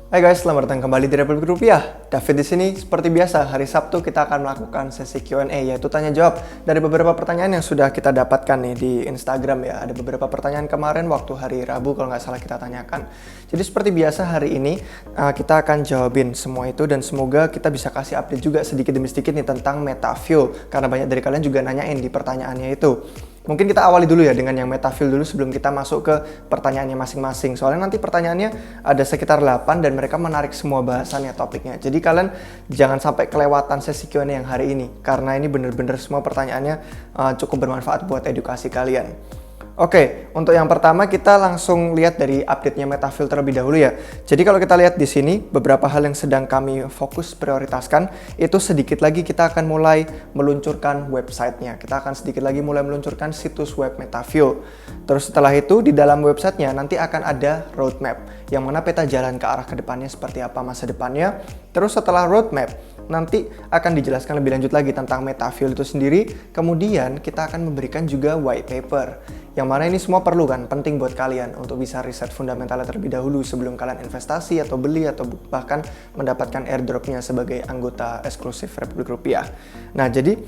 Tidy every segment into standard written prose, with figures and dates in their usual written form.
Hai guys, selamat datang kembali di Republik Rupiah. David di sini. Seperti biasa, hari Sabtu kita akan melakukan sesi Q&A, yaitu tanya jawab dari beberapa pertanyaan yang sudah kita dapatkan nih di Instagram ya. Ada beberapa pertanyaan kemarin waktu hari Rabu kalau nggak salah kita tanyakan. Jadi seperti biasa hari ini kita akan jawabin semua itu dan semoga kita bisa kasih update juga sedikit demi sedikit nih tentang MetaFuel karena banyak dari kalian juga nanyain di pertanyaannya itu. Mungkin kita awali dulu ya dengan yang MetaFuel dulu sebelum kita masuk ke pertanyaannya masing-masing. Soalnya nanti pertanyaannya ada sekitar 8 dan mereka menarik semua bahasannya topiknya. Jadi kalian jangan sampai kelewatan sesi Q&A yang hari ini karena ini bener-bener semua pertanyaannya cukup bermanfaat buat edukasi kalian. Oke, untuk yang pertama kita langsung lihat dari update-nya MetaFuel terlebih dahulu ya. Jadi kalau kita lihat di sini, beberapa hal yang sedang kami fokus prioritaskan, itu sedikit lagi kita akan mulai meluncurkan website-nya. Kita akan sedikit lagi mulai meluncurkan situs web MetaFuel. Terus setelah itu, di dalam website-nya nanti akan ada roadmap, yang mana peta jalan ke arah ke depannya seperti apa masa depannya. Terus setelah roadmap, nanti akan dijelaskan lebih lanjut lagi tentang MetaFuel itu sendiri. Kemudian kita akan memberikan juga white paper. Yang mana ini semua perlu kan, penting buat kalian untuk bisa riset fundamentalnya terlebih dahulu sebelum kalian investasi atau beli atau bahkan mendapatkan airdropnya sebagai anggota eksklusif Republik Rupiah. Nah jadi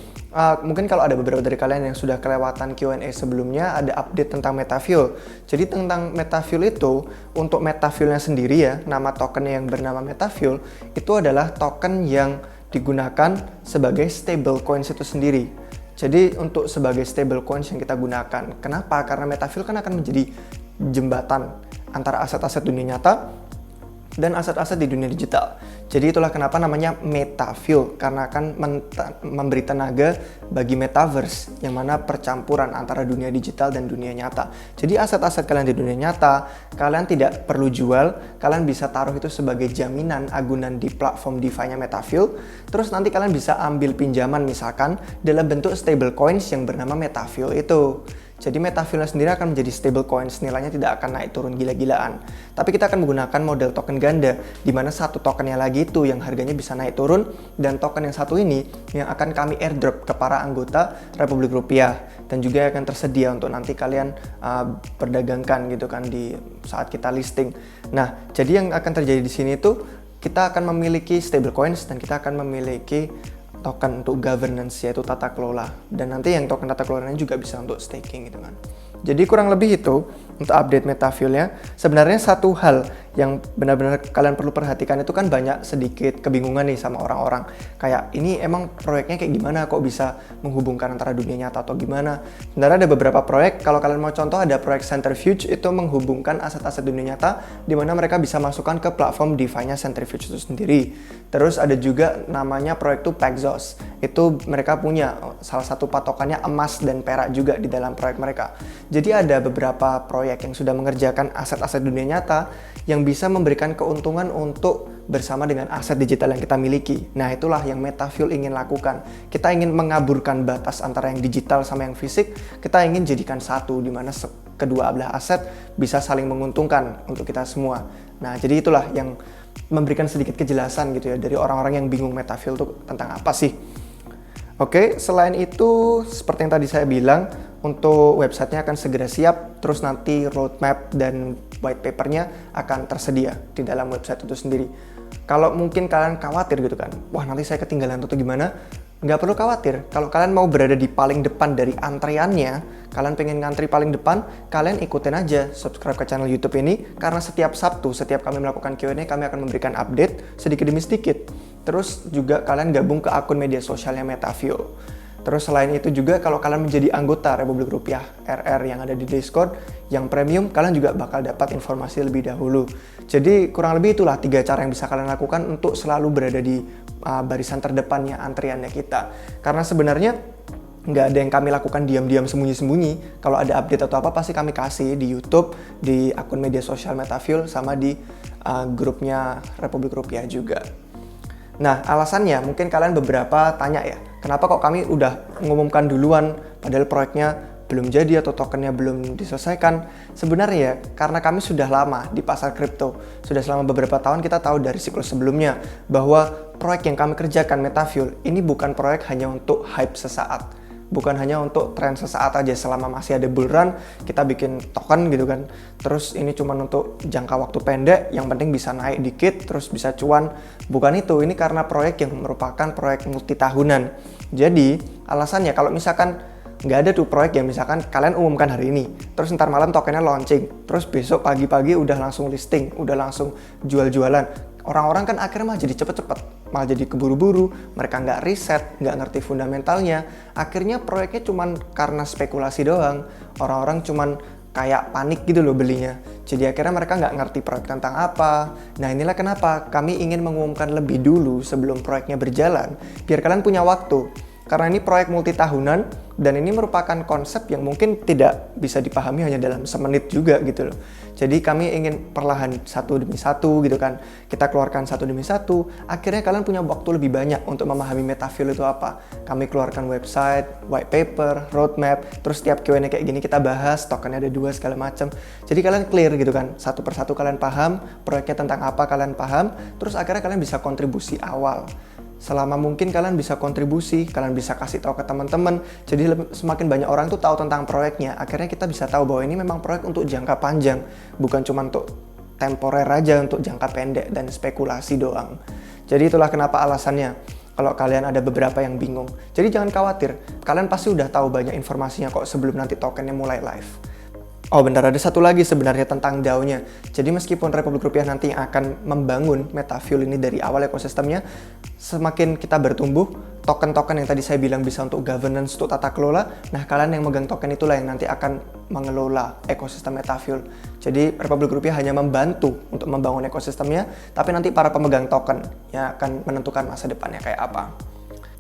mungkin kalau ada beberapa dari kalian yang sudah kelewatan Q&A sebelumnya, ada update tentang MetaFuel. Jadi tentang MetaFuel itu, untuk MetaFuelnya sendiri ya, nama tokennya yang bernama MetaFuel itu adalah token yang digunakan sebagai stablecoins itu sendiri. Jadi untuk sebagai stablecoins yang kita gunakan. Kenapa? Karena MetaFuel kan akan menjadi jembatan antara aset-aset dunia nyata dan aset-aset di dunia digital. Jadi itulah kenapa namanya MetaFuel, karena akan memberi tenaga bagi metaverse, yang mana percampuran antara dunia digital dan dunia nyata. Jadi aset-aset kalian di dunia nyata, kalian tidak perlu jual, kalian bisa taruh itu sebagai jaminan agunan di platform DeFi-nya MetaFuel. Terus nanti kalian bisa ambil pinjaman misalkan dalam bentuk stablecoins yang bernama MetaFuel itu. Jadi MetaFuel sendiri akan menjadi stablecoins, nilainya tidak akan naik turun gila-gilaan. Tapi kita akan menggunakan model token ganda, di mana satu tokennya lagi itu yang harganya bisa naik turun, dan token yang satu ini yang akan kami airdrop ke para anggota Republik Rupiah, dan juga akan tersedia untuk nanti kalian perdagangkan gitu kan di saat kita listing. Nah, jadi yang akan terjadi di sini itu kita akan memiliki stablecoins dan kita akan memiliki token untuk governance, yaitu tata kelola, dan nanti yang token tata kelolanya juga bisa untuk staking gitu kan. Jadi kurang lebih itu untuk update MetaFuel-nya. Sebenarnya satu hal yang benar-benar kalian perlu perhatikan itu kan banyak sedikit kebingungan nih sama orang-orang. Kayak ini emang proyeknya kayak gimana, kok bisa menghubungkan antara dunia nyata atau gimana. Sebenarnya ada beberapa proyek, kalau kalian mau contoh ada proyek Centrifuge itu menghubungkan aset-aset dunia nyata di mana mereka bisa masukkan ke platform DeFi-nya Centrifuge itu sendiri. Terus ada juga namanya proyek tuh Paxos. Itu mereka punya salah satu patokannya emas dan perak juga di dalam proyek mereka. Jadi ada beberapa proyek yang sudah mengerjakan aset-aset dunia nyata yang bisa memberikan keuntungan untuk bersama dengan aset digital yang kita miliki. Nah, itulah yang MetaFuel ingin lakukan. Kita ingin mengaburkan batas antara yang digital sama yang fisik. Kita ingin jadikan satu, di mana kedua belah aset bisa saling menguntungkan untuk kita semua. Nah, jadi itulah yang memberikan sedikit kejelasan gitu ya dari orang-orang yang bingung MetaFuel itu tentang apa sih. Oke, selain itu seperti yang tadi saya bilang, untuk websitenya akan segera siap, terus nanti roadmap dan white papernya akan tersedia di dalam website itu sendiri. Kalau mungkin kalian khawatir gitu kan, wah nanti saya ketinggalan atau gimana, nggak perlu khawatir. Kalau kalian mau berada di paling depan dari antriannya, kalian pengen ngantri paling depan, kalian ikutin aja subscribe ke channel YouTube ini, karena setiap Sabtu, setiap kami melakukan Q&A, kami akan memberikan update sedikit demi sedikit. Terus juga kalian gabung ke akun media sosialnya MetaFuel. Terus selain itu juga kalau kalian menjadi anggota Republik Rupiah RR yang ada di Discord yang premium, kalian juga bakal dapat informasi lebih dahulu. Jadi kurang lebih itulah 3 cara yang bisa kalian lakukan untuk selalu berada di barisan terdepannya antriannya kita. Karena sebenarnya nggak ada yang kami lakukan diam-diam sembunyi-sembunyi. Kalau ada update atau apa pasti kami kasih di YouTube, di akun media sosial MetaFuel, sama di grupnya Republik Rupiah juga. Nah, alasannya mungkin kalian beberapa tanya ya, kenapa kok kami udah mengumumkan duluan padahal proyeknya belum jadi atau tokennya belum diselesaikan? Sebenarnya karena kami sudah lama di pasar kripto, sudah selama beberapa tahun kita tahu dari siklus sebelumnya bahwa proyek yang kami kerjakan MetaFuel ini bukan proyek hanya untuk hype sesaat. bukan hanya untuk tren sesaat aja selama masih ada bull run kita bikin token gitu kan. Terus ini cuma untuk jangka waktu pendek, yang penting bisa naik dikit terus bisa cuan. Bukan itu, ini karena proyek yang merupakan proyek multi tahunan. Jadi alasannya kalau misalkan nggak ada tuh proyek yang misalkan kalian umumkan hari ini, terus ntar malam tokennya launching, terus besok pagi-pagi udah langsung listing, udah langsung jual-jualan. Orang-orang kan akhirnya malah jadi cepet-cepet, malah jadi keburu-buru, mereka nggak riset, nggak ngerti fundamentalnya. Akhirnya proyeknya cuman karena spekulasi doang, orang-orang cuman kayak panik gitu loh belinya. Jadi akhirnya mereka nggak ngerti proyek tentang apa. Nah inilah kenapa kami ingin mengumumkan lebih dulu sebelum proyeknya berjalan, biar kalian punya waktu. Karena ini proyek multi tahunan dan ini merupakan konsep yang mungkin tidak bisa dipahami hanya dalam semenit juga gitu loh. Jadi kami ingin perlahan satu demi satu gitu kan. Kita keluarkan satu demi satu, akhirnya kalian punya waktu lebih banyak untuk memahami MetaVuel itu apa. Kami keluarkan website, white paper, roadmap, terus setiap Q&A kayak gini kita bahas, tokennya ada 2 segala macam. Jadi kalian clear gitu kan, satu persatu kalian paham, proyeknya tentang apa kalian paham, terus akhirnya kalian bisa kontribusi awal. Selama mungkin kalian bisa kontribusi, kalian bisa kasih tahu ke teman-teman. Jadi semakin banyak orang tuh tahu tentang proyeknya. Akhirnya kita bisa tahu bahwa ini memang proyek untuk jangka panjang, bukan cuma untuk temporer aja, untuk jangka pendek dan spekulasi doang. Jadi itulah kenapa alasannya. Kalau kalian ada beberapa yang bingung. Jadi jangan khawatir, kalian pasti udah tahu banyak informasinya kok sebelum nanti tokennya mulai live. Oh bentar, ada satu lagi sebenarnya tentang DAO-nya. Jadi meskipun Republik Rupiah nanti akan membangun MetaVuel ini dari awal ekosistemnya, semakin kita bertumbuh, token-token yang tadi saya bilang bisa untuk governance, untuk tata kelola, nah kalian yang megang token itulah yang nanti akan mengelola ekosistem MetaVuel. Jadi Republik Rupiah hanya membantu untuk membangun ekosistemnya, tapi nanti para pemegang token yang akan menentukan masa depannya kayak apa.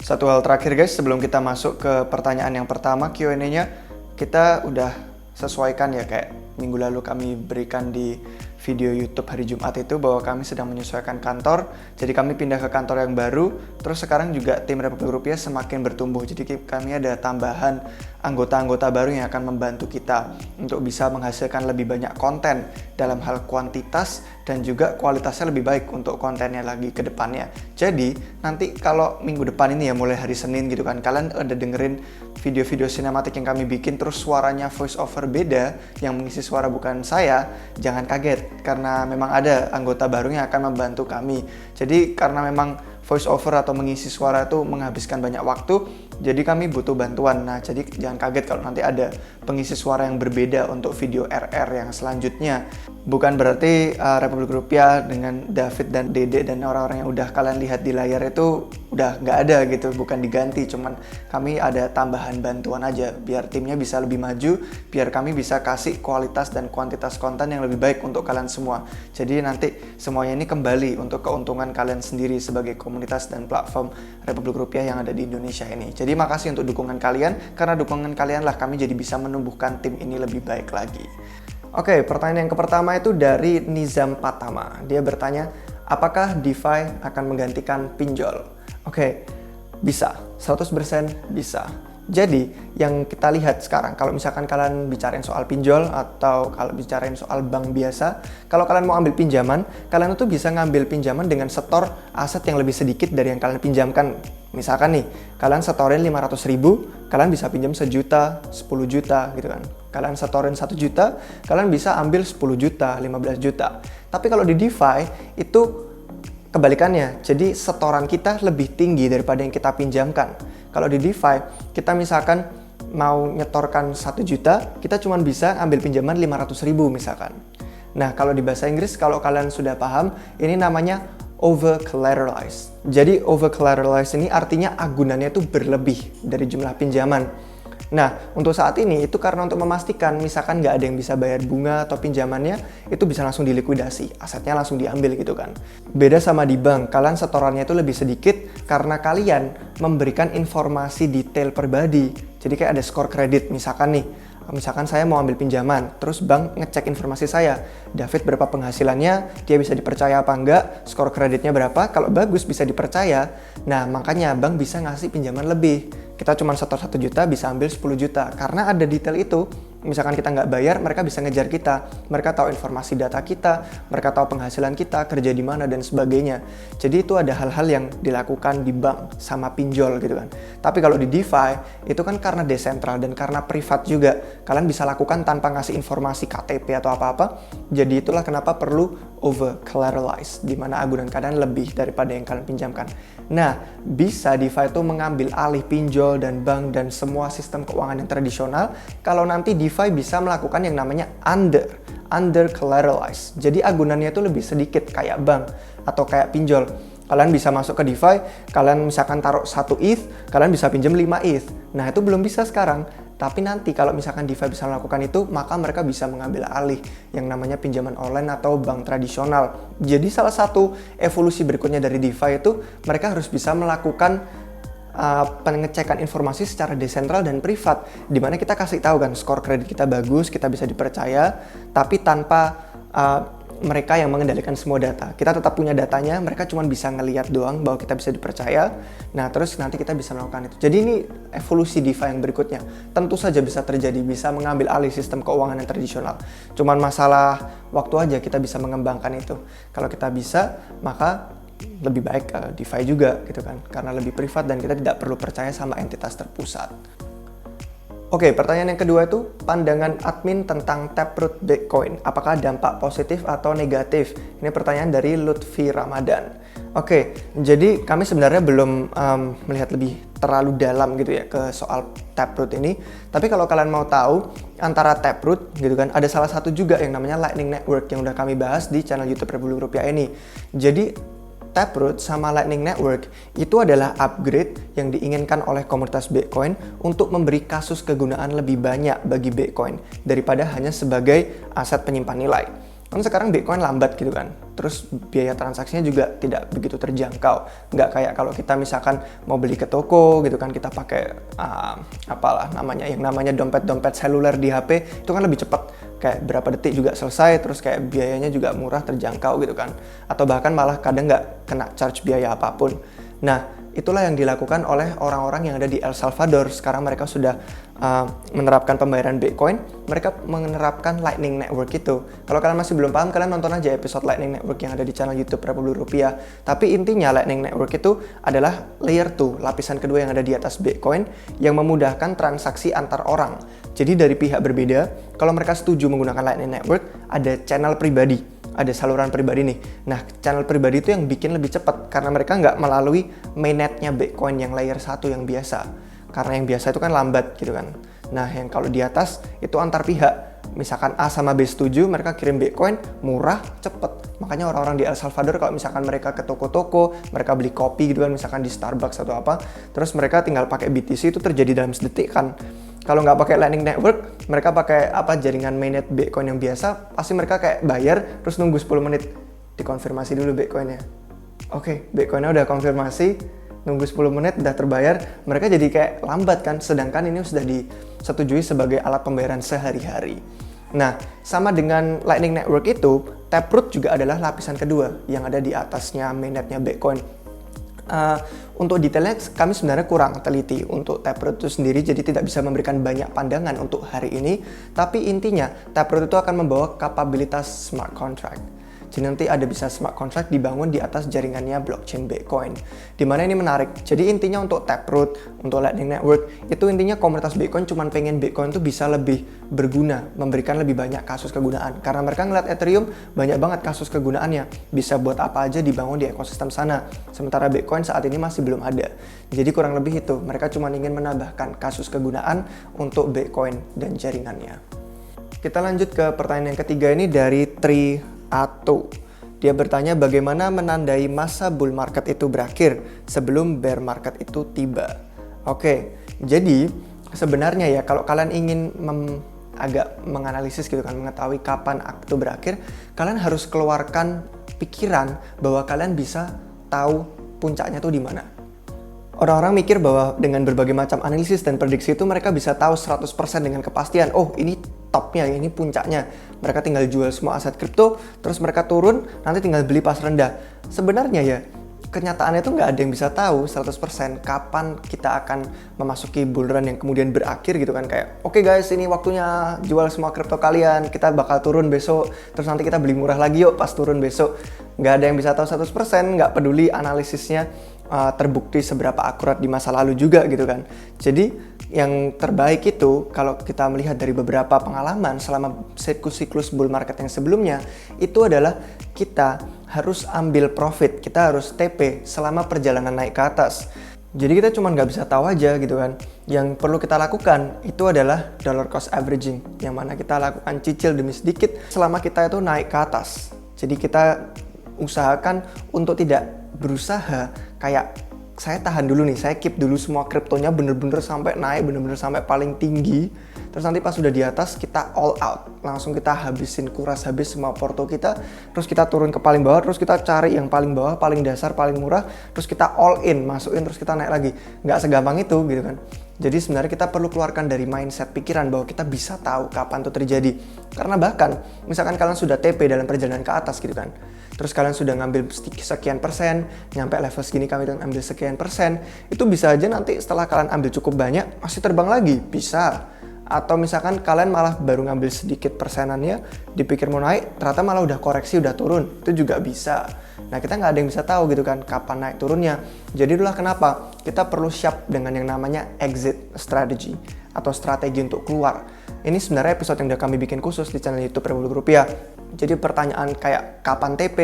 Satu hal terakhir guys, sebelum kita masuk ke pertanyaan yang pertama, Q&A-nya, kita udah sesuaikan ya kayak minggu lalu kami berikan di video YouTube hari Jumat itu bahwa kami sedang menyesuaikan kantor. Jadi kami pindah ke kantor yang baru. Terus sekarang juga tim Republik Rupiah semakin bertumbuh. Jadi kami ada tambahan anggota-anggota baru yang akan membantu kita untuk bisa menghasilkan lebih banyak konten dalam hal kuantitas dan juga kualitasnya lebih baik untuk kontennya lagi ke depannya. Jadi nanti kalau minggu depan ini ya mulai hari Senin gitu kan, kalian udah dengerin video-video sinematik yang kami bikin terus suaranya voice over beda, yang mengisi suara bukan saya, jangan kaget karena memang ada anggota baru yang akan membantu kami. Jadi karena memang voice over atau mengisi suara itu menghabiskan banyak waktu, jadi kami butuh bantuan. Nah, jadi jangan kaget kalau nanti ada pengisi suara yang berbeda untuk video RR yang selanjutnya. Bukan berarti Republik Rupiah dengan David dan Dede dan orang-orang yang udah kalian lihat di layar itu udah nggak ada gitu, bukan diganti. Cuman kami ada tambahan bantuan aja biar timnya bisa lebih maju, biar kami bisa kasih kualitas dan kuantitas konten yang lebih baik untuk kalian semua. Jadi nanti semuanya ini kembali untuk keuntungan kalian sendiri sebagai komunitas dan platform Republik Rupiah yang ada di Indonesia ini. Jadi makasih untuk dukungan kalian, karena dukungan kalian lah kami jadi bisa menumbuhkan tim ini lebih baik lagi. Oke, pertanyaan yang pertama itu dari Nizam Patama. Dia bertanya, apakah DeFi akan menggantikan pinjol? Oke, bisa, 100% bisa. Jadi, yang kita lihat sekarang, kalau misalkan kalian bicarain soal pinjol atau kalau bicarain soal bank biasa, kalau kalian mau ambil pinjaman, kalian itu bisa ngambil pinjaman dengan setor aset yang lebih sedikit dari yang kalian pinjamkan. Misalkan nih, kalian setorin 500.000, kalian bisa pinjam 1 juta, 10 juta gitu kan. Kalian setorin 1 juta, kalian bisa ambil 10 juta, 15 juta. Tapi kalau di DeFi, itu kebalikannya. Jadi setoran kita lebih tinggi daripada yang kita pinjamkan. Kalau di DeFi, kita misalkan mau nyetorkan 1 juta, kita cuma bisa ambil pinjaman 500.000 misalkan. Nah, kalau di bahasa Inggris, kalau kalian sudah paham, ini namanya over collateralized. Jadi over collateralized ini artinya agunannya itu berlebih dari jumlah pinjaman. Nah, untuk saat ini itu karena untuk memastikan misalkan nggak ada yang bisa bayar bunga atau pinjamannya, itu bisa langsung dilikuidasi, asetnya langsung diambil gitu kan. Beda sama di bank, kalian setorannya itu lebih sedikit karena kalian memberikan informasi detail pribadi. Jadi kayak ada skor kredit, misalkan saya mau ambil pinjaman, terus bank ngecek informasi saya, David berapa penghasilannya, dia bisa dipercaya apa enggak, skor kreditnya berapa, kalau bagus bisa dipercaya. Nah, makanya bank bisa ngasih pinjaman lebih. Kita cuma setor 1 juta bisa ambil 10 juta. Karena ada detail itu, misalkan kita nggak bayar, mereka bisa ngejar kita. Mereka tahu informasi data kita, mereka tahu penghasilan kita, kerja di mana, dan sebagainya. Jadi itu ada hal-hal yang dilakukan di bank sama pinjol gitu kan. Tapi kalau di DeFi, itu kan karena desentral dan karena privat juga. Kalian bisa lakukan tanpa ngasih informasi KTP atau apa-apa. Jadi itulah kenapa perlu over collateralize, di mana agunan kalian lebih daripada yang kalian pinjamkan. Nah, bisa DeFi itu mengambil alih pinjol dan bank dan semua sistem keuangan yang tradisional kalau nanti DeFi bisa melakukan yang namanya under collateralize. Jadi agunannya itu lebih sedikit kayak bank atau kayak pinjol. Kalian bisa masuk ke DeFi, kalian misalkan taruh 1 ETH, kalian bisa pinjam 5 ETH. Nah, itu belum bisa sekarang. Tapi nanti kalau misalkan DeFi bisa melakukan itu, maka mereka bisa mengambil alih yang namanya pinjaman online atau bank tradisional. Jadi salah satu evolusi berikutnya dari DeFi itu, mereka harus bisa melakukan pengecekan informasi secara desentral dan privat, dimana kita kasih tahu kan skor kredit kita bagus, kita bisa dipercaya, tapi tanpa mereka yang mengendalikan semua data. Kita tetap punya datanya, mereka cuma bisa ngelihat doang bahwa kita bisa dipercaya. Nah, terus nanti kita bisa melakukan itu. Jadi ini evolusi DeFi yang berikutnya. Tentu saja bisa terjadi, bisa mengambil alih sistem keuangan yang tradisional. Cuman masalah waktu aja kita bisa mengembangkan itu. Kalau kita bisa, maka lebih baik DeFi juga gitu kan. Karena lebih privat dan kita tidak perlu percaya sama entitas terpusat. Oke, pertanyaan yang kedua itu pandangan admin tentang Taproot Bitcoin. Apakah dampak positif atau negatif? Ini pertanyaan dari Lutfi Ramadan. Oke, jadi kami sebenarnya belum melihat lebih terlalu dalam gitu ya ke soal Taproot ini. Tapi kalau kalian mau tahu antara Taproot gitu kan, ada salah satu juga yang namanya Lightning Network yang udah kami bahas di channel YouTube Republik Rupiah ini. Jadi Taproot sama Lightning Network itu adalah upgrade yang diinginkan oleh komunitas Bitcoin untuk memberi kasus kegunaan lebih banyak bagi Bitcoin daripada hanya sebagai aset penyimpan nilai. Kan sekarang Bitcoin lambat gitu kan, terus biaya transaksinya juga tidak begitu terjangkau. Nggak kayak kalau kita misalkan mau beli ke toko gitu kan, kita pakai yang namanya dompet-dompet seluler di HP, itu kan lebih cepat. Kayak berapa detik juga selesai, terus kayak biayanya juga murah, terjangkau gitu kan. Atau bahkan malah kadang nggak kena charge biaya apapun. Nah, itulah yang dilakukan oleh orang-orang yang ada di El Salvador. Sekarang mereka sudah menerapkan pembayaran Bitcoin, mereka menerapkan Lightning Network itu. Kalau kalian masih belum paham, kalian nonton aja episode Lightning Network yang ada di channel YouTube Republik Rupiah. Tapi intinya Lightning Network itu adalah layer 2, lapisan kedua yang ada di atas Bitcoin yang memudahkan transaksi antar orang. Jadi dari pihak berbeda, kalau mereka setuju menggunakan Lightning Network, ada channel pribadi, ada saluran pribadi nih. Nah, channel pribadi itu yang bikin lebih cepat karena mereka nggak melalui mainnetnya Bitcoin yang layer 1 yang biasa. Karena yang biasa itu kan lambat gitu kan. Nah, yang kalau di atas itu antar pihak. Misalkan A sama B setuju, mereka kirim Bitcoin, murah, cepet. Makanya orang-orang di El Salvador kalau misalkan mereka ke toko-toko, mereka beli kopi gitu kan, misalkan di Starbucks atau apa, terus mereka tinggal pakai BTC, itu terjadi dalam sedetik kan. Kalau nggak pakai Lightning Network, mereka pakai jaringan mainnet Bitcoin yang biasa, pasti mereka kayak bayar, terus nunggu 10 menit. Dikonfirmasi dulu Bitcoinnya. Oke, Bitcoinnya udah konfirmasi, nunggu 10 menit udah terbayar, mereka jadi kayak lambat kan, sedangkan ini sudah disetujui sebagai alat pembayaran sehari-hari. Nah, sama dengan Lightning Network itu, Taproot juga adalah lapisan kedua yang ada di atasnya mainnetnya Bitcoin. Untuk detailnya kami sebenarnya kurang teliti untuk Taproot itu sendiri, jadi tidak bisa memberikan banyak pandangan untuk hari ini. Tapi intinya, Taproot itu akan membawa kapabilitas smart contract. Jadi nanti ada bisa smart contract dibangun di atas jaringannya blockchain Bitcoin. Dimana ini menarik. Jadi intinya untuk Taproot, untuk Lightning Network, itu intinya komunitas Bitcoin cuma pengen Bitcoin tuh bisa lebih berguna, memberikan lebih banyak kasus kegunaan. Karena mereka ngeliat Ethereum banyak banget kasus kegunaannya. Bisa buat apa aja dibangun di ekosistem sana. Sementara Bitcoin saat ini masih belum ada. Jadi kurang lebih itu, mereka cuma ingin menambahkan kasus kegunaan untuk Bitcoin dan jaringannya. Kita lanjut ke pertanyaan yang ketiga ini dari Triato. Dia bertanya bagaimana menandai masa bull market itu berakhir sebelum bear market itu tiba. Oke, jadi sebenarnya ya kalau kalian ingin agak menganalisis gitu kan, mengetahui kapan itu berakhir, kalian harus keluarkan pikiran bahwa kalian bisa tahu puncaknya tuh di mana. Orang-orang mikir bahwa dengan berbagai macam analisis dan prediksi itu mereka bisa tahu 100% dengan kepastian, oh ini topnya, ini puncaknya. Mereka tinggal jual semua aset kripto, terus mereka turun, nanti tinggal beli pas rendah. Sebenarnya ya, kenyataannya itu nggak ada yang bisa tahu 100% kapan kita akan memasuki bull run yang kemudian berakhir gitu kan. Kayak oke guys, ini waktunya jual semua kripto kalian, kita bakal turun besok, terus nanti kita beli murah lagi yuk pas turun besok. Nggak ada yang bisa tahu 100%, nggak peduli analisisnya terbukti seberapa akurat di masa lalu juga gitu kan. Jadi yang terbaik itu kalau kita melihat dari beberapa pengalaman selama siklus bull market yang sebelumnya, itu adalah kita harus ambil profit, kita harus TP selama perjalanan naik ke atas. Jadi kita cuma nggak bisa tahu aja gitu kan. Yang perlu kita lakukan itu adalah dollar cost averaging, yang mana kita lakukan cicil demi sedikit selama kita itu naik ke atas. Jadi kita usahakan untuk tidak berusaha kayak saya tahan dulu nih, saya keep dulu semua kriptonya bener-bener sampai naik, bener-bener sampai paling tinggi. Terus nanti pas sudah di atas kita all out, langsung kita habisin, kuras habis semua porto kita. Terus kita turun ke paling bawah, terus kita cari yang paling bawah, paling dasar, paling murah. Terus kita all in, masukin, terus kita naik lagi. Nggak segampang itu gitu kan. Jadi sebenarnya kita perlu keluarkan dari mindset pikiran bahwa kita bisa tahu kapan itu terjadi. Karena bahkan misalkan kalian sudah TP dalam perjalanan ke atas gitu kan, terus kalian sudah ngambil sekian persen, nyampe level segini kalian ambil sekian persen, itu bisa aja nanti setelah kalian ambil cukup banyak masih terbang lagi, bisa. Atau misalkan kalian malah baru ngambil sedikit persenannya, dipikir mau naik, ternyata malah udah koreksi, udah turun, itu juga bisa. Nah kita nggak ada yang bisa tahu gitu kan kapan naik turunnya. Jadi itulah kenapa kita perlu siap dengan yang namanya exit strategy atau strategi untuk keluar. Ini sebenarnya episode yang udah kami bikin khusus di channel YouTube Republik Rupiah. Jadi pertanyaan kayak kapan TP,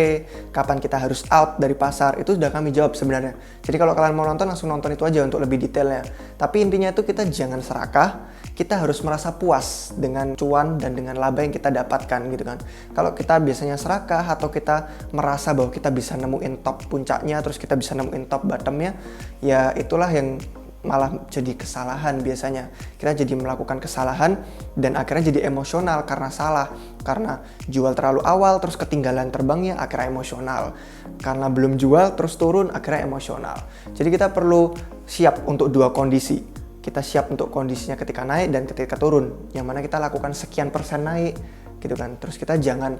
kapan kita harus out dari pasar, itu sudah kami jawab sebenarnya. Jadi kalau kalian mau nonton, langsung nonton itu aja untuk lebih detailnya. Tapi intinya itu kita jangan serakah, kita harus merasa puas dengan cuan dan dengan laba yang kita dapatkan gitu kan. Kalau kita biasanya serakah atau kita merasa bahwa kita bisa nemuin top puncaknya, terus kita bisa nemuin top bottomnya, ya itulah yang malah jadi kesalahan biasanya. Kita jadi melakukan kesalahan dan akhirnya jadi emosional karena salah. Karena jual terlalu awal terus ketinggalan terbangnya, akhirnya emosional. Karena belum jual terus turun, akhirnya emosional. Jadi kita perlu siap untuk dua kondisi. Kita siap untuk kondisinya ketika naik dan ketika turun. Yang mana kita lakukan sekian persen naik gitu kan. Terus kita jangan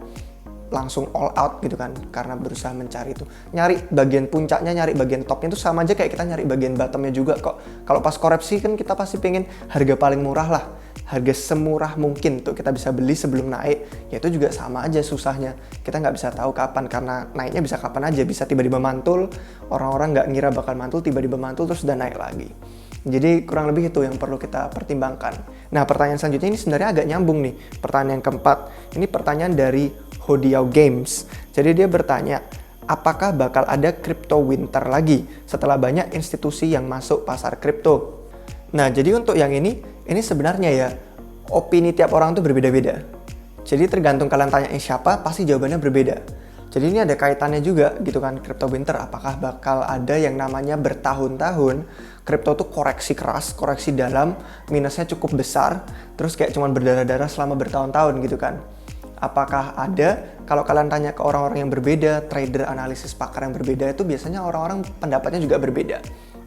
langsung all out gitu kan, karena berusaha mencari itu, nyari bagian puncaknya, nyari bagian topnya itu sama aja kayak kita nyari bagian bottomnya juga kok. Kalau pas koreksi kan kita pasti pengen harga paling murah lah, harga semurah mungkin tuh kita bisa beli sebelum naik. Ya itu juga sama aja susahnya, kita nggak bisa tahu kapan, karena naiknya bisa kapan aja, bisa tiba-tiba mantul, orang-orang nggak ngira bakal mantul, tiba-tiba mantul terus udah naik lagi. Jadi kurang lebih itu yang perlu kita pertimbangkan. Nah pertanyaan selanjutnya ini sebenarnya agak nyambung nih, pertanyaan yang keempat. Ini pertanyaan dari Hodiao Games. Jadi dia bertanya, apakah bakal ada crypto winter lagi setelah banyak institusi yang masuk pasar kripto? Nah, jadi untuk yang ini sebenarnya ya, opini tiap orang tuh berbeda-beda. Jadi tergantung kalian tanyain siapa, pasti jawabannya berbeda. Jadi ini ada kaitannya juga gitu kan, crypto winter, apakah bakal ada yang namanya bertahun-tahun kripto tuh koreksi keras, koreksi dalam, minusnya cukup besar, terus kayak cuman berdarah-darah selama bertahun-tahun gitu kan. Apakah ada? Kalau kalian tanya ke orang-orang yang berbeda, trader, analisis, pakar yang berbeda, itu biasanya orang-orang pendapatnya juga berbeda.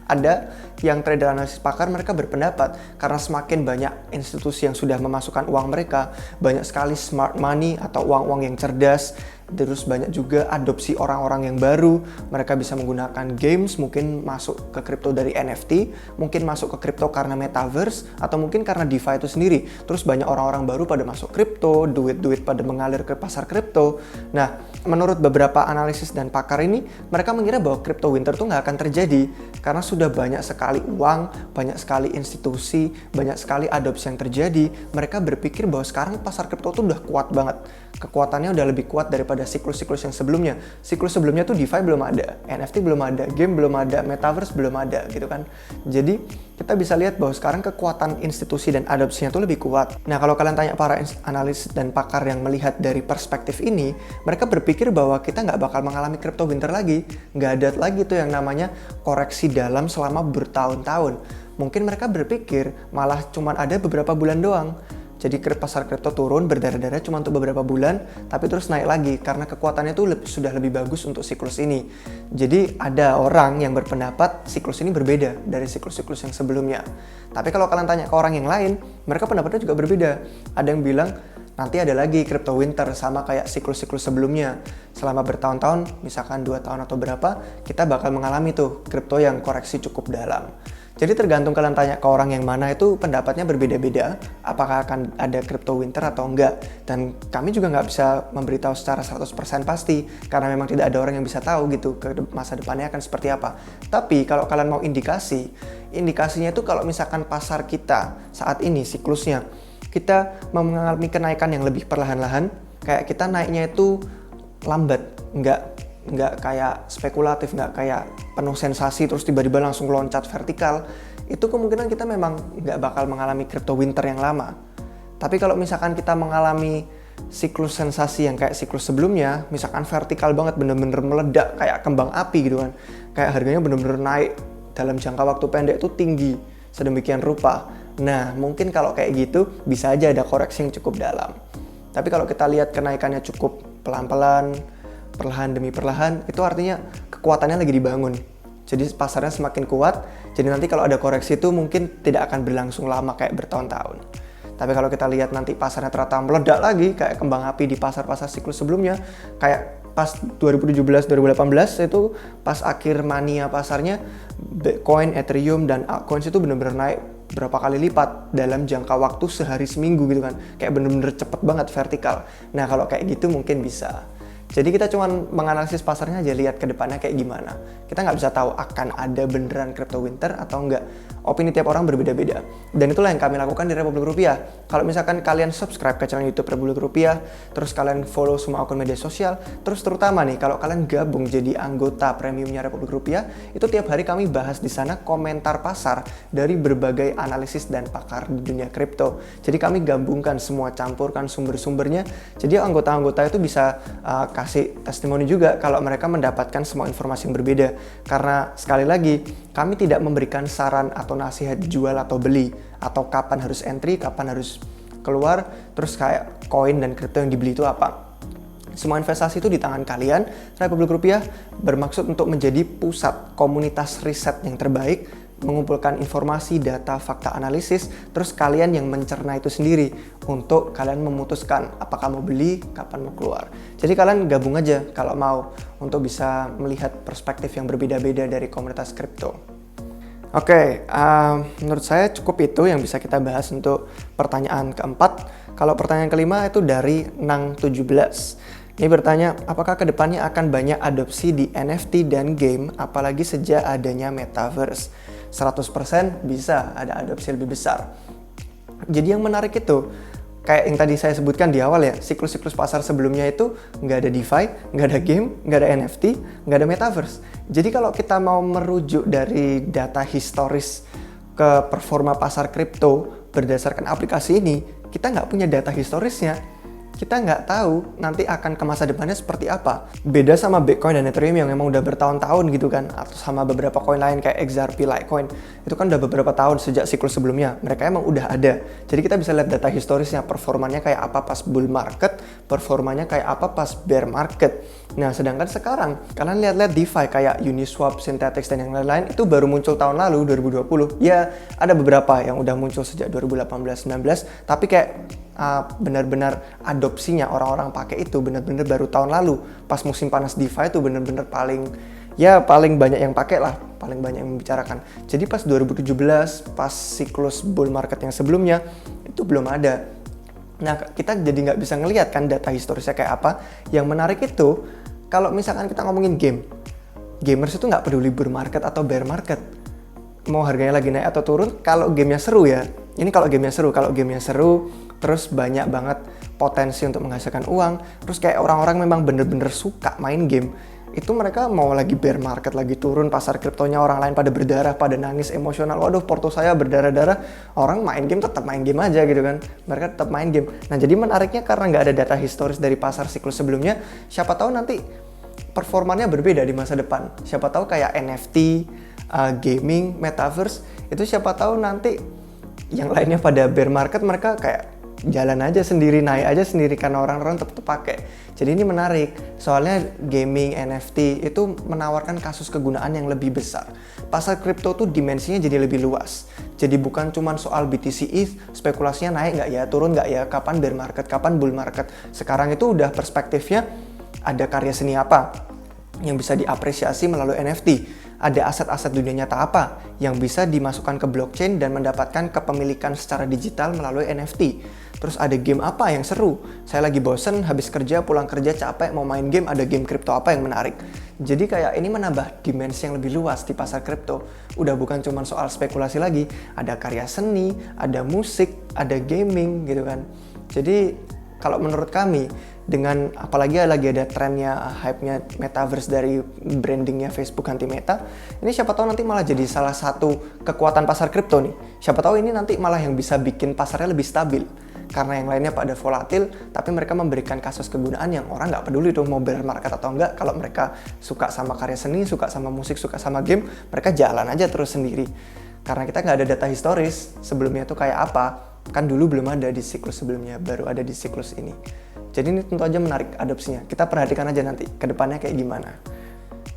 Ada yang trader, analisis, pakar, mereka berpendapat karena semakin banyak institusi yang sudah memasukkan uang mereka, banyak sekali smart money atau uang-uang yang cerdas, terus banyak juga adopsi orang-orang yang baru, mereka bisa menggunakan games, mungkin masuk ke kripto dari NFT, mungkin masuk ke kripto karena metaverse, atau mungkin karena DeFi itu sendiri. Terus banyak orang-orang baru pada masuk kripto, duit-duit pada mengalir ke pasar kripto. Nah, menurut beberapa analisis dan pakar ini, mereka mengira bahwa kripto winter tuh nggak akan terjadi, karena sudah banyak sekali uang, banyak sekali institusi, banyak sekali adopsi yang terjadi. Mereka berpikir bahwa sekarang pasar kripto tuh udah kuat banget. Kekuatannya udah lebih kuat daripada siklus-siklus yang sebelumnya. Siklus sebelumnya tuh DeFi belum ada, NFT belum ada, game belum ada, metaverse belum ada gitu kan. Jadi kita bisa lihat bahwa sekarang kekuatan institusi dan adopsinya tuh lebih kuat. Nah kalau kalian tanya para analis dan pakar yang melihat dari perspektif ini, mereka berpikir bahwa kita nggak bakal mengalami crypto winter lagi. Nggak ada lagi tuh yang namanya koreksi dalam selama bertahun-tahun. Mungkin mereka berpikir malah cuman ada beberapa bulan doang. Jadi pasar kripto turun berdarah-darah cuma untuk beberapa bulan, tapi terus naik lagi karena kekuatannya itu sudah lebih bagus untuk siklus ini. Jadi ada orang yang berpendapat siklus ini berbeda dari siklus-siklus yang sebelumnya. Tapi kalau kalian tanya ke orang yang lain, mereka pendapatnya juga berbeda. Ada yang bilang nanti ada lagi crypto winter sama kayak siklus-siklus sebelumnya. Selama bertahun-tahun, misalkan 2 tahun atau berapa, kita bakal mengalami tuh kripto yang koreksi cukup dalam. Jadi tergantung kalian tanya ke orang yang mana itu pendapatnya berbeda-beda, apakah akan ada crypto winter atau enggak. Dan kami juga nggak bisa memberitahu secara 100% pasti, karena memang tidak ada orang yang bisa tahu gitu ke masa depannya akan seperti apa. Tapi kalau kalian mau indikasinya itu kalau misalkan pasar kita saat ini siklusnya, kita mengalami kenaikan yang lebih perlahan-lahan, kayak kita naiknya itu lambat, nggak kayak spekulatif, nggak kayak penuh sensasi terus tiba-tiba langsung loncat vertikal, itu kemungkinan kita memang nggak bakal mengalami crypto winter yang lama. Tapi kalau misalkan kita mengalami siklus sensasi yang kayak siklus sebelumnya, misalkan vertikal banget, bener-bener meledak kayak kembang api gitu kan, kayak harganya bener-bener naik dalam jangka waktu pendek itu tinggi sedemikian rupa. Nah mungkin kalau kayak gitu bisa aja ada koreksi yang cukup dalam. Tapi kalau kita lihat kenaikannya cukup pelan-pelan, perlahan demi perlahan, itu artinya kekuatannya lagi dibangun. Jadi pasarnya semakin kuat, jadi nanti kalau ada koreksi itu mungkin tidak akan berlangsung lama kayak bertahun-tahun. Tapi kalau kita lihat nanti pasarnya ternyata meledak lagi kayak kembang api di pasar-pasar siklus sebelumnya, kayak pas 2017-2018 itu pas akhir mania pasarnya, Bitcoin, Ethereum, dan altcoins itu benar-benar naik berapa kali lipat dalam jangka waktu sehari seminggu gitu kan, kayak bener-bener cepet banget vertikal. Nah kalau kayak gitu mungkin bisa. Jadi kita cuma menganalisis pasarnya aja, lihat ke depannya kayak gimana. Kita nggak bisa tahu akan ada beneran crypto winter atau enggak. Opini tiap orang berbeda-beda. Dan itulah yang kami lakukan di Republik Rupiah. Kalau misalkan kalian subscribe ke channel YouTube Republik Rupiah, terus kalian follow semua akun media sosial, terus terutama nih kalau kalian gabung jadi anggota premiumnya Republik Rupiah, itu tiap hari kami bahas di sana komentar pasar dari berbagai analisis dan pakar di dunia kripto. Jadi kami gabungkan semua, campurkan sumber-sumbernya. Jadi anggota-anggota itu bisa kasih testimoni juga kalau mereka mendapatkan semua informasi yang berbeda. Karena sekali lagi, kami tidak memberikan saran atau nasihat jual atau beli, atau kapan harus entry, kapan harus keluar, terus kayak koin dan kripto yang dibeli itu apa. Semua investasi itu di tangan kalian. Republik Rupiah bermaksud untuk menjadi pusat komunitas riset yang terbaik, mengumpulkan informasi, data, fakta, analisis, terus kalian yang mencerna itu sendiri untuk kalian memutuskan apakah mau beli, kapan mau keluar. Jadi kalian gabung aja kalau mau untuk bisa melihat perspektif yang berbeda-beda dari komunitas kripto. Oke, menurut saya cukup itu yang bisa kita bahas untuk pertanyaan keempat. Kalau pertanyaan kelima itu dari Nang17. Ini bertanya, apakah kedepannya akan banyak adopsi di NFT dan game, apalagi sejak adanya Metaverse? 100% bisa ada adopsi lebih besar. Jadi yang menarik itu, kayak yang tadi saya sebutkan di awal ya, siklus-siklus pasar sebelumnya itu nggak ada DeFi, nggak ada game, nggak ada NFT, nggak ada Metaverse. Jadi kalau kita mau merujuk dari data historis ke performa pasar kripto berdasarkan aplikasi ini, kita nggak punya data historisnya. Kita nggak tahu nanti akan ke masa depannya seperti apa. Beda sama Bitcoin dan Ethereum yang memang udah bertahun-tahun gitu kan, atau sama beberapa koin lain kayak XRP, Litecoin. Itu kan udah beberapa tahun sejak siklus sebelumnya. Mereka emang udah ada. Jadi kita bisa lihat data historisnya, performanya kayak apa pas bull market, performanya kayak apa pas bear market. Nah, sedangkan sekarang kalian lihat-lihat DeFi kayak Uniswap, Synthetix, dan yang lain-lain itu baru muncul tahun lalu, 2020. Ya, ada beberapa yang udah muncul sejak 2018-19, tapi kayak benar-benar adopsinya orang-orang pakai itu benar-benar baru tahun lalu. Pas musim panas DeFi itu benar-benar paling banyak yang pakai lah, paling banyak yang membicarakan. Jadi pas 2017, pas siklus bull market yang sebelumnya, itu belum ada. Nah, kita jadi nggak bisa ngelihat kan data historisnya kayak apa. Yang menarik itu, kalau misalkan kita ngomongin game, gamers itu nggak peduli bull market atau bear market. Mau harganya lagi naik atau turun, kalau gamenya seru ya. Ini kalau gamenya seru, terus banyak banget potensi untuk menghasilkan uang, terus kayak orang-orang memang bener-bener suka main game, itu mereka mau lagi bear market, lagi turun, pasar kriptonya orang lain pada berdarah, pada nangis emosional, waduh porto saya berdarah-darah, orang main game tetap main game aja gitu kan, mereka tetap main game. Nah jadi menariknya karena nggak ada data historis dari pasar siklus sebelumnya, siapa tahu nanti performanya berbeda di masa depan. Siapa tahu kayak NFT, gaming, Metaverse, itu siapa tahu nanti yang lainnya pada bear market mereka kayak jalan aja sendiri, naik aja sendiri karena orang-orang tetap pakai. Jadi ini menarik, soalnya gaming, NFT itu menawarkan kasus kegunaan yang lebih besar. Pasar kripto tuh dimensinya jadi lebih luas. Jadi bukan cuma soal BTC ETH, spekulasinya naik nggak ya, turun nggak ya, kapan bear market, kapan bull market. Sekarang itu udah perspektifnya ada karya seni apa yang bisa diapresiasi melalui NFT. Ada aset-aset dunia nyata apa yang bisa dimasukkan ke blockchain dan mendapatkan kepemilikan secara digital melalui NFT. Terus ada game apa yang seru? Saya lagi bosen, habis kerja, pulang kerja capek, mau main game, ada game kripto apa yang menarik? Jadi kayak ini menambah dimensi yang lebih luas di pasar kripto. Udah bukan cuma soal spekulasi lagi, ada karya seni, ada musik, ada gaming gitu kan. Jadi kalau menurut kami, dengan apalagi lagi ada trennya, hype-nya metaverse dari brandingnya Facebook ganti Meta, ini siapa tahu nanti malah jadi salah satu kekuatan pasar kripto nih. Siapa tahu ini nanti malah yang bisa bikin pasarnya lebih stabil. Karena yang lainnya pada volatil, tapi mereka memberikan kasus kegunaan yang orang nggak peduli tuh mau bear market atau enggak. Kalau mereka suka sama karya seni, suka sama musik, suka sama game, mereka jalan aja terus sendiri. Karena kita nggak ada data historis sebelumnya tuh kayak apa, kan dulu belum ada di siklus sebelumnya, baru ada di siklus ini. Jadi ini tentu aja menarik adopsinya. Kita perhatikan aja nanti ke depannya kayak gimana.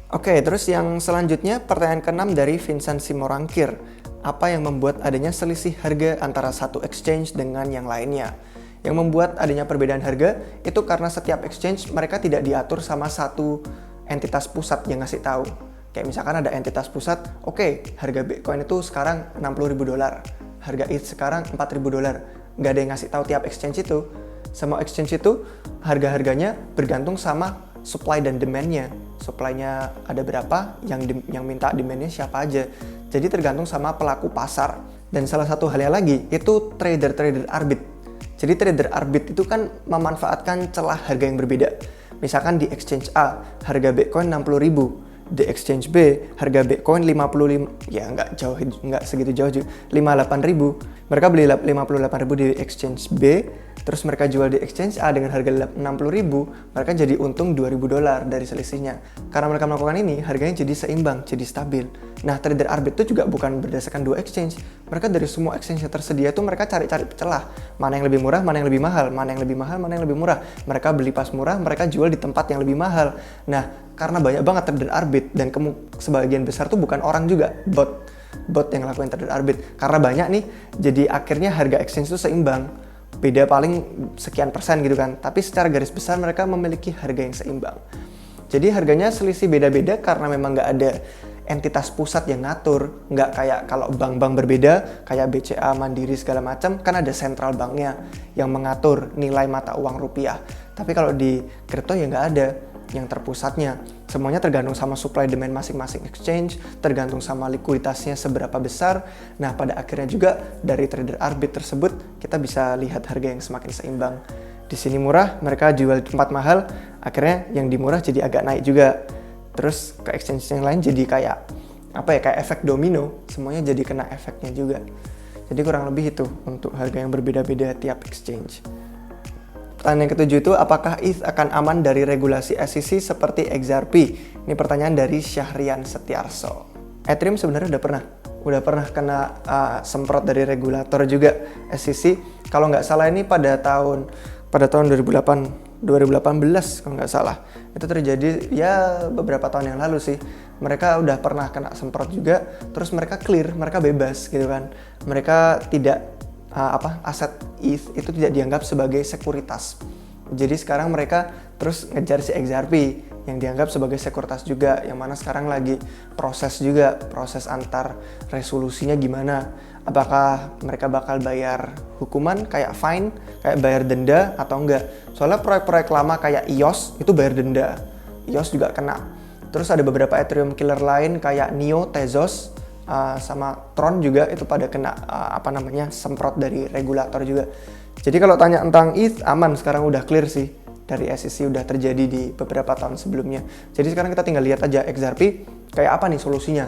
Oke, terus yang selanjutnya pertanyaan ke-6 dari Vincent Simorangkir. Apa yang membuat adanya selisih harga antara satu exchange dengan yang lainnya? Yang membuat adanya perbedaan harga itu karena setiap exchange mereka tidak diatur sama satu entitas pusat yang ngasih tahu. Kayak misalkan ada entitas pusat, oke, harga Bitcoin itu sekarang $60.000, harga ETH sekarang $4.000. Nggak ada yang ngasih tahu tiap exchange itu. Semua exchange itu harga-harganya bergantung sama supply dan demand-nya. Supply-nya ada berapa, yang minta demand-nya siapa aja. Jadi tergantung sama pelaku pasar. Dan salah satu halnya lagi itu trader arbit. Jadi trader arbit itu kan memanfaatkan celah harga yang berbeda. Misalkan di exchange A harga Bitcoin 60.000, di exchange B harga Bitcoin 55, ya nggak segitu jauh juga, 58.000. Mereka beli 58.000 di exchange B, terus mereka jual di exchange A dengan harga 60.000, mereka jadi untung $2.000 dari selisihnya. Karena mereka melakukan ini, harganya jadi seimbang, jadi stabil. Nah, trader arbit itu juga bukan berdasarkan dua exchange. Mereka dari semua exchange yang tersedia itu mereka cari-cari celah. Mana yang lebih murah, mana yang lebih mahal, mana yang lebih mahal, mana yang lebih murah. Mereka beli pas murah, mereka jual di tempat yang lebih mahal. Nah, karena banyak banget trader arbit dan sebagian besar tuh bukan orang juga, bot yang ngelakuin trader arbit. Karena banyak nih, jadi akhirnya harga exchange itu seimbang. Beda paling sekian persen gitu kan. Tapi secara garis besar mereka memiliki harga yang seimbang. Jadi harganya selisih beda-beda karena memang nggak ada entitas pusat yang ngatur. Nggak kayak kalau bank-bank berbeda, kayak BCA, Mandiri segala macam, kan ada central banknya yang mengatur nilai mata uang rupiah. Tapi kalau di kripto ya nggak ada yang terpusatnya. Semuanya tergantung sama supply demand masing-masing exchange, tergantung sama likuiditasnya seberapa besar. Nah, pada akhirnya juga dari trader arbit tersebut kita bisa lihat harga yang semakin seimbang. Di sini murah, mereka jual di tempat mahal, akhirnya yang di murah jadi agak naik juga. Terus ke exchange yang lain jadi kayak kayak efek domino, semuanya jadi kena efeknya juga. Jadi kurang lebih itu untuk harga yang berbeda-beda tiap exchange. Pertanyaan yang ketujuh itu, apakah ETH akan aman dari regulasi SEC seperti XRP? Ini pertanyaan dari Syahrian Setiarso. Ethereum sebenarnya udah pernah kena semprot dari regulator juga SEC. Kalau nggak salah ini pada tahun 2018 kalau nggak salah. Itu terjadi ya beberapa tahun yang lalu sih. Mereka udah pernah kena semprot juga, terus mereka clear, mereka bebas gitu kan. Mereka tidak aset ETH itu tidak dianggap sebagai sekuritas. Jadi sekarang mereka terus ngejar si XRP yang dianggap sebagai sekuritas juga, yang mana sekarang lagi proses antar resolusinya gimana. Apakah mereka bakal bayar hukuman kayak fine, kayak bayar denda atau enggak. Soalnya proyek-proyek lama kayak EOS itu bayar denda. EOS juga kena. Terus ada beberapa Ethereum killer lain kayak Neo, Tezos, sama Tron juga itu pada kena semprot dari regulator juga. Jadi kalau tanya tentang ETH aman, sekarang udah clear sih dari SEC, udah terjadi di beberapa tahun sebelumnya. Jadi sekarang kita tinggal lihat aja XRP kayak apa nih solusinya.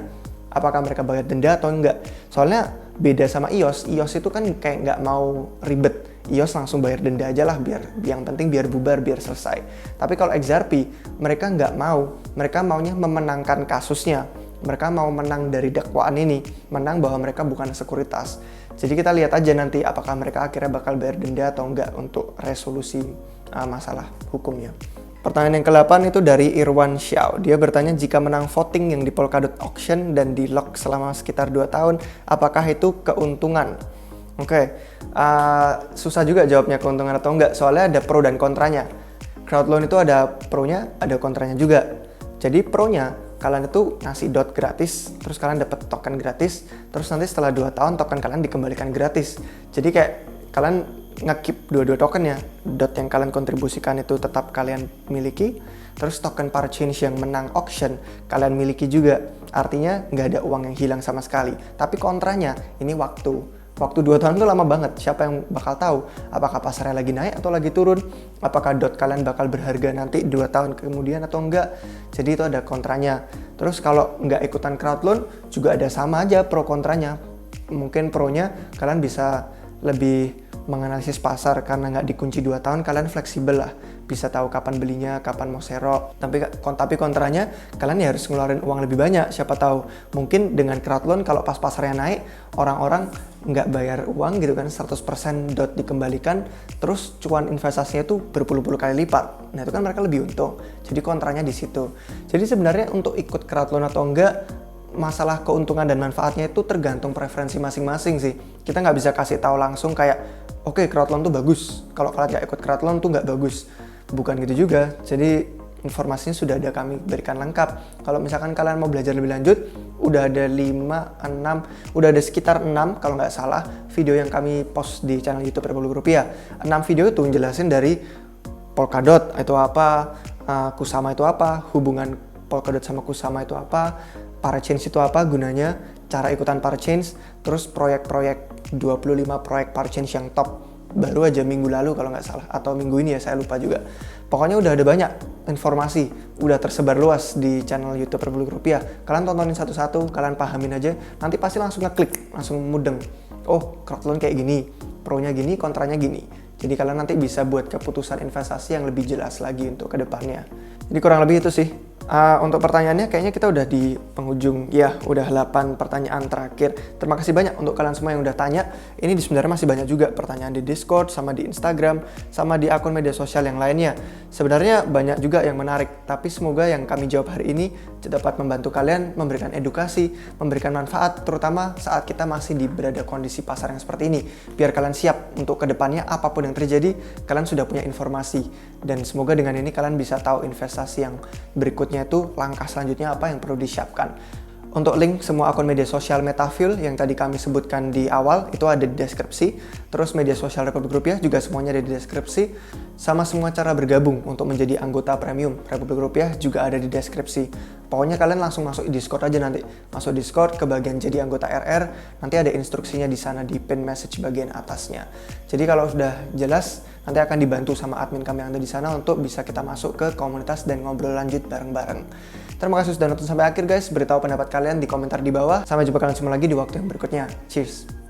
Apakah mereka bayar denda atau enggak? Soalnya beda sama EOS itu kan kayak nggak mau ribet. EOS langsung bayar denda aja lah, biar yang penting biar bubar, biar selesai. Tapi kalau XRP mereka nggak mau, mereka maunya memenangkan kasusnya. Mereka mau menang dari dakwaan ini, menang bahwa mereka bukan sekuritas. Jadi kita lihat aja nanti apakah mereka akhirnya bakal bayar denda atau enggak untuk resolusi masalah hukumnya. Pertanyaan yang ke-8 itu dari Irwan Xiao. Dia bertanya, jika menang voting yang di Polkadot Auction dan di lock selama sekitar 2 tahun, apakah itu keuntungan? Oke, susah juga jawabnya keuntungan atau enggak, soalnya ada pro dan kontranya. Crowd loan itu ada pronya, ada kontranya juga. Jadi pronya, kalian itu ngasih dot gratis, terus kalian dapat token gratis, terus nanti setelah 2 tahun token kalian dikembalikan gratis. Jadi kayak kalian nge-keep dua-dua tokennya, dot yang kalian kontribusikan itu tetap kalian miliki, terus token Parchange yang menang auction kalian miliki juga. Artinya nggak ada uang yang hilang sama sekali. Tapi kontranya, ini waktu 2 tahun itu lama banget. Siapa yang bakal tahu apakah pasarnya lagi naik atau lagi turun, apakah dot kalian bakal berharga nanti 2 tahun kemudian atau enggak. Jadi itu ada kontranya. Terus kalau nggak ikutan crowd loan juga ada sama aja pro kontranya. Mungkin pronya kalian bisa lebih menganalisis pasar karena nggak dikunci 2 tahun, kalian fleksibel lah, bisa tahu kapan belinya, kapan mau serok. Tapi kontranya kalian ya harus ngeluarin uang lebih banyak. Siapa tahu mungkin dengan crowd loan kalau pas pasarnya naik, orang-orang nggak bayar uang gitu kan, 100% dot dikembalikan, terus cuan investasinya itu berpuluh-puluh kali lipat. Nah itu kan mereka lebih untung. Jadi kontranya di situ. Jadi sebenarnya untuk ikut crowd loan atau enggak, masalah keuntungan dan manfaatnya itu tergantung preferensi masing-masing sih. Kita nggak bisa kasih tahu langsung kayak, oke, crowd loan tuh bagus, kalau kalian nggak ikut crowd loan tuh nggak bagus. Bukan gitu juga. Jadi informasinya sudah ada kami berikan lengkap. Kalau misalkan kalian mau belajar lebih lanjut, udah ada 5, 6, udah ada sekitar 6 kalau nggak salah video yang kami post di channel YouTube Rp10.000. 6 video itu ngejelasin dari Polkadot itu apa, Kusama itu apa, hubungan Polkadot sama Kusama itu apa, Parchange itu apa gunanya, cara ikutan Parchange, terus proyek-proyek 25 proyek Parchange yang top baru aja minggu lalu kalau nggak salah, atau minggu ini ya saya lupa juga. Pokoknya udah ada banyak informasi, udah tersebar luas di channel YouTube Rp10.000. Kalian tontonin satu-satu, kalian pahamin aja, nanti pasti langsung ngeklik, langsung mudeng. Oh, crowd loan kayak gini, pronya gini, kontranya gini. Jadi kalian nanti bisa buat keputusan investasi yang lebih jelas lagi untuk kedepannya. Jadi kurang lebih itu sih. Untuk pertanyaannya kayaknya kita udah di penghujung, ya udah 8 pertanyaan terakhir. Terima kasih banyak untuk kalian semua yang udah tanya. Ini sebenarnya masih banyak juga pertanyaan di Discord, sama di Instagram, sama di akun media sosial yang lainnya. Sebenarnya banyak juga yang menarik, tapi semoga yang kami jawab hari ini dapat membantu kalian, memberikan edukasi, memberikan manfaat, terutama saat kita masih berada kondisi pasar yang seperti ini. Biar kalian siap untuk kedepannya apapun yang terjadi, kalian sudah punya informasi. Dan semoga dengan ini kalian bisa tahu investasi yang berikutnya itu langkah selanjutnya apa yang perlu disiapkan. Untuk link semua akun media sosial Metafuel yang tadi kami sebutkan di awal itu ada di deskripsi. Terus media sosial Republik Rupiah juga semuanya ada di deskripsi. Sama semua cara bergabung untuk menjadi anggota premium Republik Rupiah juga ada di deskripsi. Pokoknya kalian langsung masuk Discord aja nanti. Masuk Discord ke bagian jadi anggota RR, nanti ada instruksinya di sana di pin message bagian atasnya. Jadi kalau sudah jelas, nanti akan dibantu sama admin kami yang ada di sana untuk bisa kita masuk ke komunitas dan ngobrol lanjut bareng-bareng. Terima kasih sudah nonton sampai akhir guys. Beritahu pendapat kalian di komentar di bawah. Sampai jumpa kalian semua lagi di waktu yang berikutnya. Cheers!